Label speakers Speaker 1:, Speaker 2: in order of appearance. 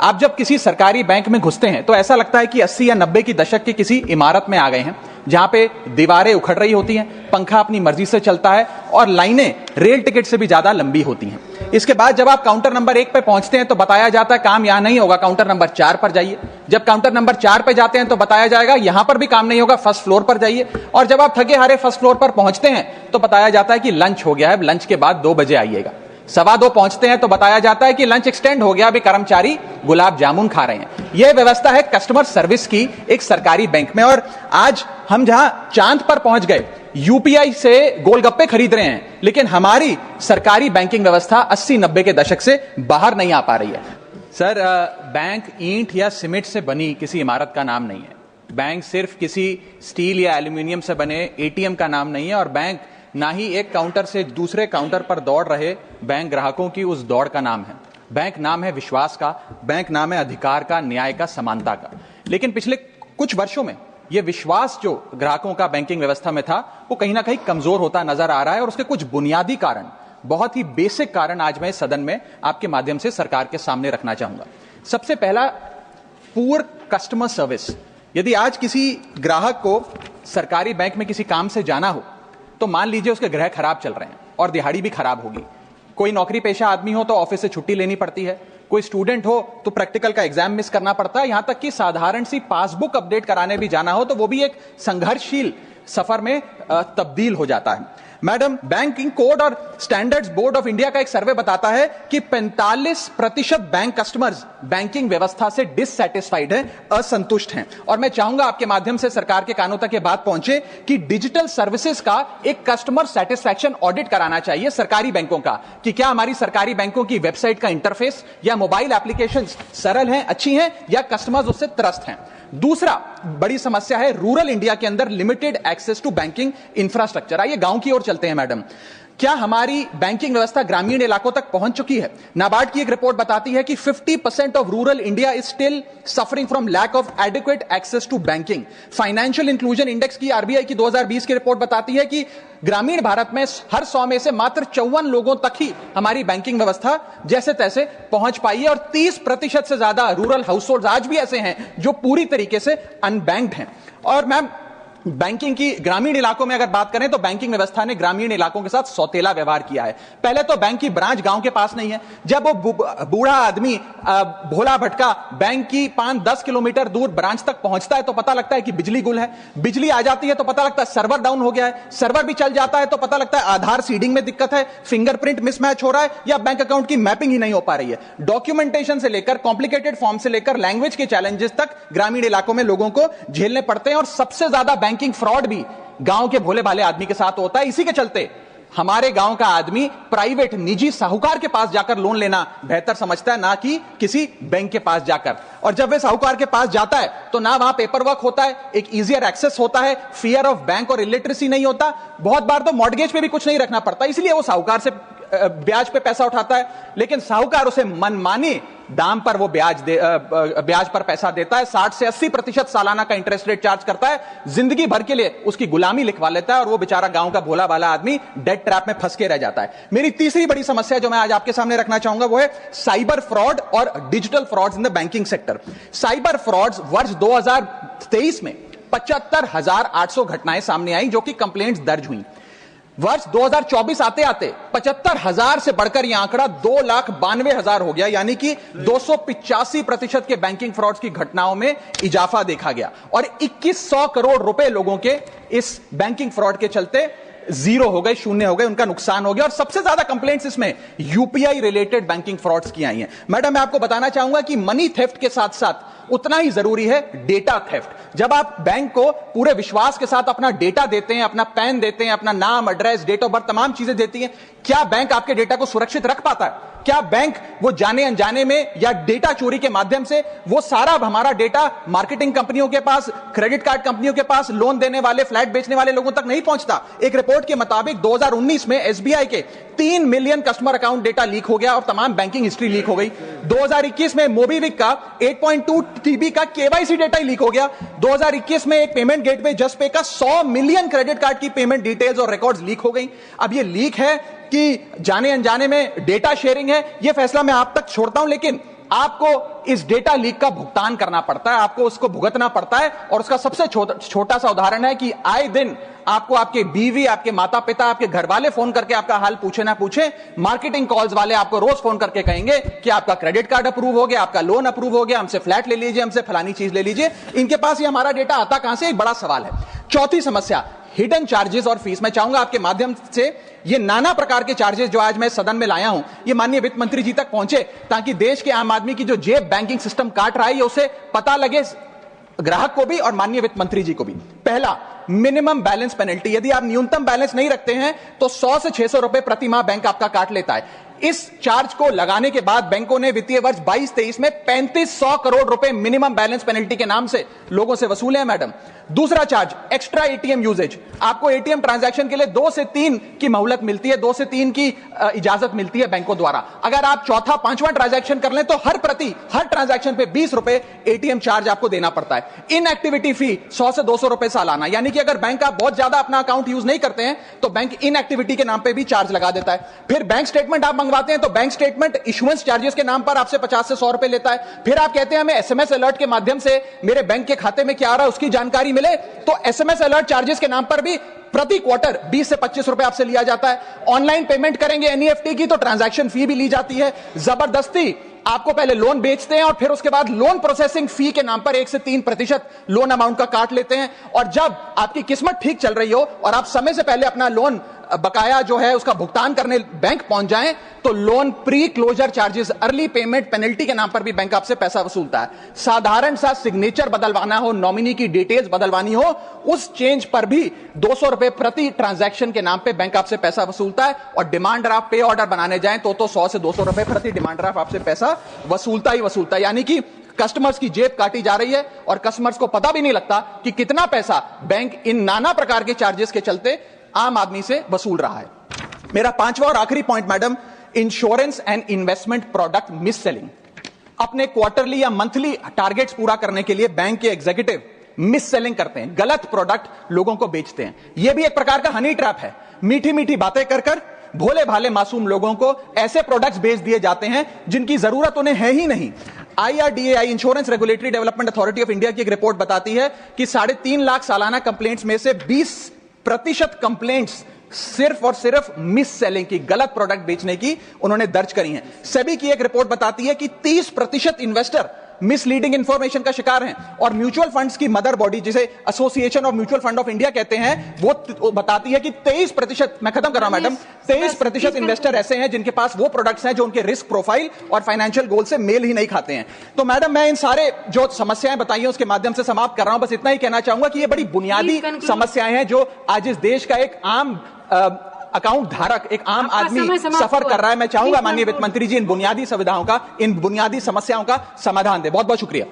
Speaker 1: आप जब किसी सरकारी बैंक में घुसते हैं तो ऐसा लगता है कि 80 या 90 की दशक के किसी इमारत में आ गए हैं, जहां पे दीवारें उखड़ रही होती हैं, पंखा अपनी मर्जी से चलता है और लाइनें रेल टिकट से भी ज्यादा लंबी होती हैं। इसके बाद जब आप काउंटर नंबर 1 पे पहुंचते हैं तो बताया जाता है काम यहां नहीं होगा, काउंटर नंबर 4 पर जाइए। जब काउंटर नंबर 4 पे जाते हैं तो बताया जाएगा यहां पर भी काम नहीं होगा, फर्स्ट फ्लोर पर जाइए। और जब आप थके हारे फर्स्ट फ्लोर पर पहुंचते हैं तो बताया जाता है कि लंच हो गया है, लंच के बाद 2 बजे आइएगा। 2:15 पहुंचते हैं तो बताया जाता है कि लंच एक्सटेंड हो गया, अभी कर्मचारी गुलाब जामुन खा रहे हैं। यह व्यवस्था है कस्टमर सर्विस की एक सरकारी बैंक में। और आज हम जहां चांद पर पहुंच गए, यूपीआई से गोलगप्पे खरीद रहे हैं, लेकिन हमारी सरकारी बैंकिंग व्यवस्था 80-90 के दशक से बाहर नहीं आ पा रही है। सर, बैंक ईंट या सीमेंट से बनी किसी इमारत का नाम नहीं है। बैंक सिर्फ किसी स्टील या एल्यूमिनियम से बने एटीएम का नाम नहीं है। और बैंक ना ही एक काउंटर से दूसरे काउंटर पर दौड़ रहे बैंक ग्राहकों की उस दौड़ का नाम है। बैंक नाम है विश्वास का, बैंक नाम है अधिकार का, न्याय का, समानता का। लेकिन पिछले कुछ वर्षों में यह विश्वास जो ग्राहकों का बैंकिंग व्यवस्था में था, वो कहीं ना कहीं कमजोर होता नजर आ रहा है। और उसके कुछ बुनियादी कारण, बहुत ही बेसिक कारण आज मैं सदन में आपके माध्यम से सरकार के सामने रखना चाहूंगा। सबसे पहला, पुअर कस्टमर सर्विस। यदि आज किसी ग्राहक को सरकारी बैंक में किसी काम से जाना हो तो मान लीजिए उसके ग्रह खराब चल रहे हैं और दिहाड़ी भी खराब होगी। कोई नौकरी पेशा आदमी हो तो ऑफिस से छुट्टी लेनी पड़ती है, कोई स्टूडेंट हो तो प्रैक्टिकल का एग्जाम मिस करना पड़ता है, यहां तक कि साधारण सी पासबुक अपडेट कराने भी जाना हो तो वो भी एक संघर्षशील सफर में तब्दील हो जाता है। मैडम, बैंकिंग कोड और स्टैंडर्ड्स बोर्ड ऑफ इंडिया का एक सर्वे बताता है कि 45% बैंक कस्टमर्स बैंकिंग व्यवस्था से डिससैटिस्फाइड हैं, असंतुष्ट हैं। और मैं चाहूंगा आपके माध्यम से सरकार के कानों तक ये बात पहुंचे कि डिजिटल सर्विसेज का एक कस्टमर सेटिस्फैक्शन ऑडिट कराना चाहिए सरकारी बैंकों का, कि क्या हमारी सरकारी बैंकों की वेबसाइट का इंटरफेस या मोबाइल एप्लीकेशंस सरल हैं, अच्छी हैं, या कस्टमर्स उससे त्रस्त हैं। दूसरा बड़ी समस्या है रूरल इंडिया के अंदर limited access to banking infrastructure. आइए गांव की ओर चलते हैं। मैडम, क्या हमारी बैंकिंग व्यवस्था ग्रामीण इलाकों तक पहुंच चुकी है? नाबार्ड की एक रिपोर्ट बताती है कि 50% of rural India is still suffering from lack of adequate access to banking. Financial inclusion index की आरबीआई की 2020 की रिपोर्ट बताती है कि ग्रामीण भारत में हर 100 में से मात्र 54 लोगों तक ही हमारी बैंकिंग व्यवस्था जैसे तैसे पहुंच पाई है। और 30% से ज्यादा रूरल हाउसहोल्ड आज भी ऐसे हैं जो पूरी तरीके से अनबैंक्ड हैं। और मैम, बैंकिंग की ग्रामीण इलाकों में अगर बात करें तो बैंकिंग व्यवस्था ने ग्रामीण इलाकों के साथ सौतेला व्यवहार किया है। पहले तो बैंक की ब्रांच गांव के पास नहीं है। जब वो बूढ़ा आदमी भोला भटका बैंक की 5-10 किलोमीटर दूर ब्रांच तक पहुंचता है तो पता लगता है कि बिजली गुल है। बिजली आ जाती है तो पता लगता है सर्वर डाउन हो गया है। सर्वर भी चल जाता है तो पता लगता है आधार सीडिंग में दिक्कत है, फिंगरप्रिंट मिसमैच हो रहा है, या बैंक अकाउंट की मैपिंग ही नहीं हो पा रही है। डॉक्यूमेंटेशन से लेकर कॉम्प्लिकेटेड फॉर्म से लेकर लैंग्वेज के चैलेंजेस तक ग्रामीण इलाकों में लोगों को झेलने पड़ते हैं। और सबसे ज्यादा बैंकिंग फ्रॉड भी गांव के भोले भाले आदमी के साथ होता है। इसी के चलते हमारे गांव का आदमी प्राइवेट निजी साहूकार के पास जाकर लोन लेना बेहतर समझता है, ना कि किसी बैंक के पास जाकर। और जब वे साहूकार के पास जाता है तो ना वहां पेपर वर्क होता है, एक इजियर एक्सेस होता है, फियर ऑफ बैंक और इलिटरेसी नहीं होता। बहुत बार तो मॉर्गेज पे भी कुछ नहीं रखना पड़ता, इसलिए वो साहूकार से ब्याज पे पैसा उठाता है। लेकिन साहूकार उसे मनमानी दाम पर वो ब्याज पर पैसा देता है। 60 से 80% सालाना का इंटरेस्ट रेट चार्ज करता है, जिंदगी भर के लिए उसकी गुलामी लिखवा लेता है और वो बेचारा गांव का भोला भाला आदमी डेट ट्रैप में फंस के रह जाता है। मेरी तीसरी बड़ी समस्या जो मैं आज आपके सामने रखना चाहूंगा वो है साइबर फ्रॉड और digital frauds in the banking sector. Cyber frauds वर्ष 2023 में 75,800 घटनाएं सामने आई जो कि कंप्लेंट्स दर्ज हुई। वर्ष 2024 आते आते 75,000 से बढ़कर यह आंकड़ा 2,92,000 हो गया, यानी कि 285% के बैंकिंग फ्रॉड्स की घटनाओं में इजाफा देखा गया। और 2100 करोड़ रुपए लोगों के इस बैंकिंग फ्रॉड के चलते जीरो हो गए, शून्य हो गए, उनका नुकसान हो गया। और सबसे ज्यादा कंप्लेंट्स इसमें यूपीआई रिलेटेड बैंकिंग फ्रॉड्स की आई हैं। मैडम, मैं आपको बताना चाहूंगा कि मनी थेफ्ट के साथ साथ उतना ही जरूरी है डेटा थेफ्ट। जब आप बैंक को पूरे विश्वास के साथ अपना डेटा देते हैं, अपना पैन देते हैं, अपना नाम, एड्रेस, डेट ऑफ बर्थ, तमाम चीजें देती हैं, क्या बैंक आपके डेटा को सुरक्षित रख पाता है? क्या बैंक वो जाने अनजाने में या डेटा चोरी के माध्यम से वो सारा हमारा डेटा मार्केटिंग कंपनियों के पास, क्रेडिट कार्ड कंपनियों के पास, लोन देने वाले, फ्लैट बेचने वाले लोगों तक नहीं पहुंचता? एक रिपोर्ट के मुताबिक 2019 में एसबीआई के 3 million customer account data leak हो गया और तमाम बैंकिंग हिस्ट्री लीक हो गई। 2021 में मोबीविक का 8.2 TB का केवाईसी डेटा ही लीक हो गया। 2021 में एक पेमेंट गेटवे जस्टपे का 100 मिलियन क्रेडिट कार्ड की पेमेंट डिटेल्स और रिकॉर्ड्स लीक हो गई। अब ये लीक है कि जाने अनजाने में डेटा शेयरिंग है, यह फैसला मैं आप तक छोड़ता हूं, लेकिन आपको इस डेटा लीक का भुगतान करना पड़ता है, आपको उसको भुगतना पड़ता है। और उसका सबसे छोटा सा उदाहरण है कि आए दिन आपको आपके बीवी, आपके माता पिता, आपके घर वाले फोन करके आपका हाल पूछे ना पूछे, मार्केटिंग कॉल्स वाले आपको रोज फोन करके कहेंगे कि आपका क्रेडिट कार्ड अप्रूव हो गया, आपका लोन अप्रूव हो गया, हमसे फ्लैट ले लीजिए, हमसे फलानी चीज ले लीजिए। इनके पास ये हमारा डेटा आता कहां से, एक बड़ा सवाल है। चौथी समस्या, हिडन चार्जेस और फीस। मैं चाहूंगा आपके माध्यम से ये नाना प्रकार के चार्जेस जो आज मैं सदन में लाया हूं, ये माननीय वित्त मंत्री जी तक पहुंचे, ताकि देश के आम आदमी की जो जेब बैंकिंग सिस्टम काट रहा है, उसे पता लगे, ग्राहक को भी और माननीय वित्त मंत्री जी को भी। पहला, मिनिमम बैलेंस पेनल्टी। यदि आप न्यूनतम बैलेंस नहीं रखते हैं तो 100 से 600 रुपए प्रति माह बैंक आपका काट लेता है। इस चार्ज को लगाने के बाद बैंकों ने वित्तीय वर्ष 22-23 में 3500 करोड़ रुपए मिनिमम बैलेंस पेनल्टी के नाम से लोगों से वसूले हैं मैडम। दूसरा चार्ज, एक्स्ट्रा एटीएम यूजेज। आपको एटीएम ट्रांजैक्शन के लिए 2 से 3 की मोहलत मिलती है, 2 से 3 की इजाजत मिलती है बैंकों द्वारा। अगर आप चौथा पांचवा ट्रांजैक्शन कर लें तो हर ट्रांजैक्शन पे 20 रुपए एटीएम चार्ज आपको देना पड़ता है। इनएक्टिविटी फी 100 से 200 रुपए सालाना, यानी कि अगर बैंक आप बहुत ज्यादा अपना अकाउंट यूज नहीं करते हैं तो बैंक इनएक्टिविटी के नाम पे भी चार्ज लगा देता है। फिर बैंक स्टेटमेंट आप मंगवाते हैं तो बैंक स्टेटमेंट इशुएंस चार्जेस के नाम पर आपसे 50 से 100 रुपए लेता है। फिर आप कहते हैं हमें एसएमएस अलर्ट के माध्यम से मेरे बैंक के खाते में क्या आ रहा है उसकी जानकारी मिले, तो एसएमएस अलर्ट चार्जेस के नाम पर भी प्रति क्वार्टर 20 से 25 रुपए आपसे लिया जाता है। ऑनलाइन पेमेंट करेंगे एनईएफटी की तो ट्रांजैक्शन फी भी ली जाती है। जबरदस्ती आपको पहले लोन बेचते हैं और फिर उसके बाद लोन प्रोसेसिंग फी के नाम पर 1 से 3% लोन अमाउंट का काट लेते हैं। और जब आपकी किस्मत ठीक चल रही हो और आप समय से पहले अपना लोन बकाया जो है उसका भुगतान करने बैंक पहुंच जाएं तो loan pre closure charges, early payment penalty के नाम पर भी बैंक आपसे पैसा वसूलता है। साधारण सा सिग्नेचर बदलवाना हो, नॉमिनी की डिटेल्स बदलवानी हो, उस चेंज पर भी 200 रुपए प्रति ट्रांजैक्शन के नाम पे बैंक आपसे पैसा वसूलता है। और डिमांड ड्राफ्ट पे ऑर्डर बनाने जाएं तो 100 से 200 रुपए प्रति डिमांड ड्राफ्ट आपसे पैसा वसूलता ही वसूलता है। यानी कि कस्टमर्स की जेब काटी जा रही है और कस्टमर्स को पता भी नहीं लगता कि कितना पैसा बैंक इन नाना प्रकार के चार्जेस के चलते आम आदमी से वसूल रहा है। मेरा पांचवा और आखिरी point madam, insurance and investment product miss selling. अपने क्वार्टरली या मंथली टारगेट्स पूरा करने के लिए बैंक के एग्जीक्यूटिव मिस सेलिंग करते हैं, गलत प्रोडक्ट लोगों को बेचते हैं। यह भी एक प्रकार का हनी ट्रैप है। मीठी मीठी बातें कर भोले भाले मासूम लोगों को ऐसे प्रोडक्ट्स बेच दिए जाते हैं जिनकी जरूरत उन्हें है ही नहीं। IRDAI, insurance regulatory development authority of India की एक रिपोर्ट बताती है कि 3.5 लाख सालाना कंप्लेंट्स में से 20% कंप्लेंट्स सिर्फ और सिर्फ मिस सेलिंग की, गलत प्रोडक्ट बेचने की उन्होंने दर्ज करी हैं। सेबी की एक रिपोर्ट बताती है कि 30% इन्वेस्टर मिसलीडिंग इंफॉर्मेशन का शिकार हैं। और म्यूचुअल फंड्स की मदर बॉडी, जिसे association of mutual fund of India कहते हैं, वो बताती है कि 23%, मैं खत्म कर रहा हूं मैडम, 23% इन्वेस्टर ऐसे हैं जिनके पास वो प्रोडक्ट्स हैं जो उनके रिस्क प्रोफाइल और फाइनेंशियल गोल से मेल ही नहीं खाते हैं। तो मैडम, मैं इन सारे जो समस्याएं बताई हैं उसके माध्यम से समाप्त कर रहा हूं। बस इतना ही कहना चाहूंगा कि ये बड़ी बुनियादी समस्याएं हैं जो आज इस देश का एक आम अकाउंट धारक, एक आम आदमी सफर कर रहा है। मैं चाहूंगा माननीय वित्त मंत्री जी इन बुनियादी सुविधाओं का, इन बुनियादी समस्याओं का समाधान दे। बहुत बहुत शुक्रिया।